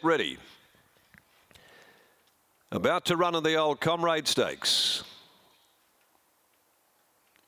ready. About to run in the old Comrade Stakes.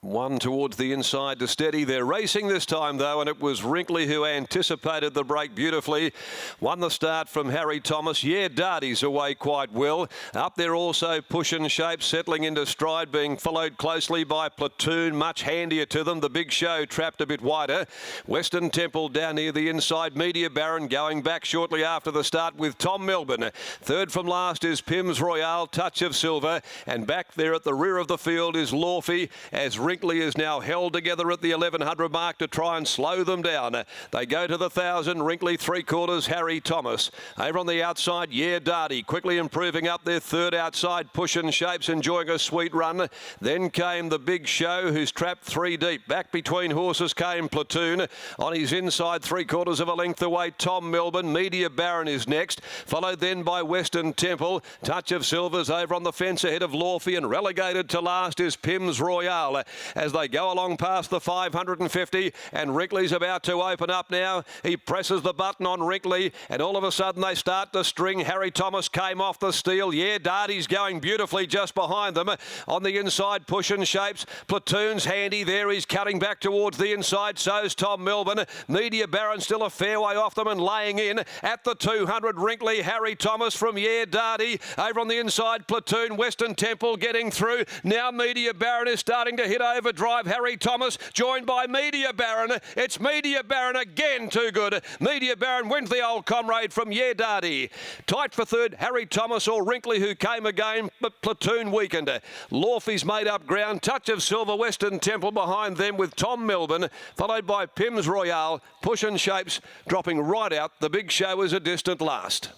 One towards the inside to steady. They're racing this time, though, and it was Wrinkley who anticipated the break beautifully. Won the start from Harry Thomas. Yeah, Darty's away quite well. Up there also Push and Shape settling into stride, being followed closely by Platoon, much handier to them. The Big Show trapped a bit wider. Western Temple down near the inside. Media Baron going back shortly after the start with Tom Melbourne. Third from last is Pims Royale, Touch of Silver. And back there at the rear of the field is Lawfy, as Wrinkley is now held together at the 1100 mark to try and slow them down. They go to the 1000. Wrinkley 3/4, Harry Thomas. Over on the outside, Yeah Darty quickly improving up their third outside. Push and Shapes enjoying a sweet run. Then came the Big Show, who's trapped 3 deep. Back between horses came Platoon. On his inside, 3/4 of a length away, Tom Melbourne. Media Baron is next, followed then by Western Temple. Touch of Silver's over on the fence ahead of Lawfy, and relegated to last is Pims Royale. As they go along past the 550, and Wrinkley's about to open up now. He presses the button on Wrinkley, and all of a sudden they start to string. Harry Thomas came off the steel. Yeah, Darty's going beautifully just behind them. On the inside, Push and Shapes. Platoon's handy there. He's cutting back towards the inside. So's Tom Melbourne. Media Baron still a fair way off them and laying in at the 200. Wrinkley, Harry Thomas from Yeah Darty. Over on the inside, Platoon, Western Temple getting through. Now Media Baron is starting to hit overdrive. Harry Thomas joined by Media Baron. It's Media Baron again, too good. Media Baron wins the old Comrade from Yeah Darty. Tight for third, Harry Thomas or Wrinkley, who came again, but Platoon weakened. Lawfy's made up ground. Touch of Silver, Western Temple behind them with Tom Melbourne, followed by Pims Royale. Push and Shapes dropping right out. The Big Show is a distant last.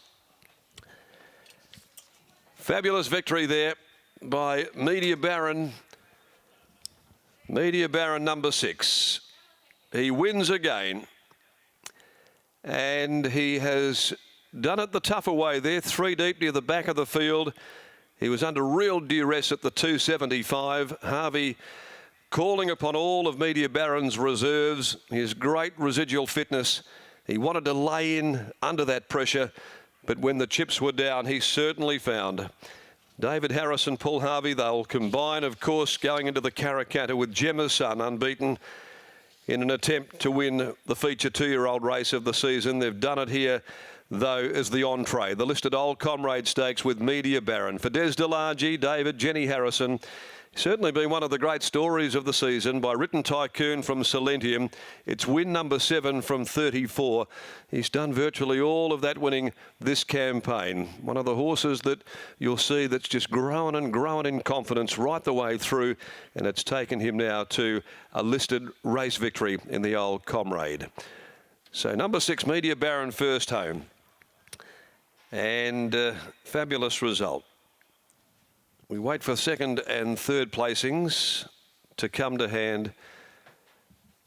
Fabulous victory there by Media Baron. Media Baron number 6. He wins again, and he has done it the tougher way there, 3 deep near the back of the field. He was under real duress at the 275. Harvey calling upon all of Media Baron's reserves, his great residual fitness. He wanted to lay in under that pressure, but when the chips were down, he certainly found David Harris and Paul Harvey. They'll combine, of course, going into the Karrakatta with Gemma's Son unbeaten in an attempt to win the feature 2-year-old race of the season. They've done it here, though, as the entree. The listed Old Comrade Stakes with Media Baron. For Des DeLargy, David, Jenny Harrison. Certainly been one of the great stories of the season by Written Tycoon from Silentium. It's win number 7 from 34. He's done virtually all of that winning this campaign. One of the horses that you'll see that's just growing and growing in confidence right the way through, and it's taken him now to a listed race victory in the old Comrade. So number 6, Media Baron first home. And fabulous result. We wait for second and third placings to come to hand.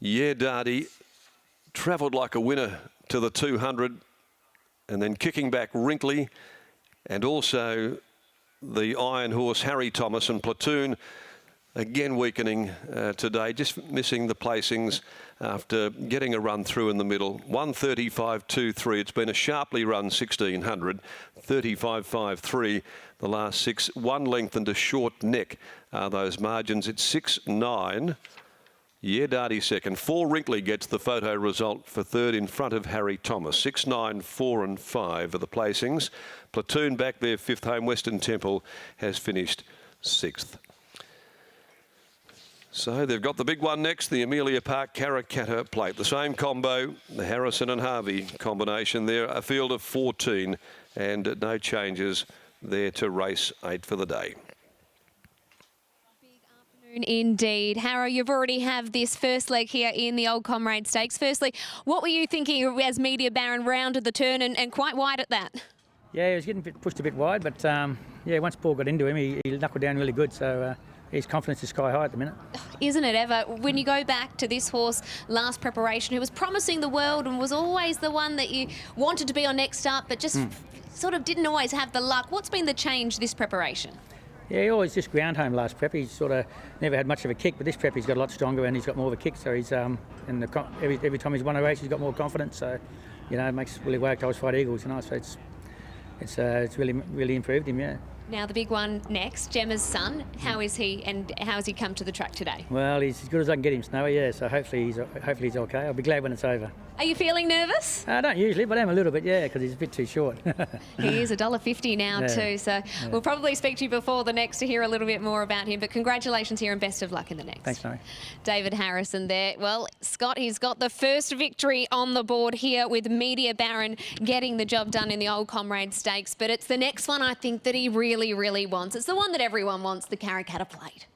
Yeah Darty travelled like a winner to the 200, and then kicking back Wrinkley, and also the Iron Horse Harry Thomas, and Platoon again weakening today, just missing the placings after getting a run through in the middle. 1:35.23. It's been a sharply run 1600. 35.53 the last 6. 1 length and a short neck are those margins. It's 6.9. Yeah Darty second. 4 Wrinkley gets the photo result for third in front of Harry Thomas. 6.9, 4 and 5 are the placings. Platoon back there, 5th home. Western Temple has finished 6th. So they've got the big one next, the Amelia Park Karrakatta plate. The same combo, the Harrison and Harvey combination there. A field of 14 and no changes there to race 8 for the day. Big afternoon indeed. Harrow, you've already have this first leg here in the Old Comrade Stakes. Firstly, what were you thinking as Media Baron rounded the turn and quite wide at that? Yeah, he was getting pushed a bit wide, but yeah, once Paul got into him, he knuckled down really good. So his confidence is sky high at the minute. Isn't it ever? When you go back to this horse last preparation, who was promising the world and was always the one that you wanted to be on next up, but just sort of didn't always have the luck. What's been the change this preparation? Yeah, he always just ground home last prep. He's sort of never had much of a kick, but this prep he's got a lot stronger and he's got more of a kick. So he's every time he's won a race, he's got more confidence. So, you know, it makes Willie Wagtails fight Eagles, you know. So it's it's really improved him. Yeah. Now the big one next, Gemma's son. How is he, and how has he come to the track today? Well, he's as good as I can get him, Snowy. Yeah. So hopefully he's okay. I'll be glad when it's over. Are you feeling nervous? I don't usually, but I am a little bit, yeah, because he's a bit too short. He is $1.50 now too, so we'll probably speak to you before the next to hear a little bit more about him. But congratulations here and best of luck in the next. Thanks, Snowy. David Harrison there. Well, Scott, he's got the first victory on the board here with Media Baron getting the job done in the Old Comrade Stakes. But it's the next one I think that he really, really wants. It's the one that everyone wants, the Karrakatta Plate.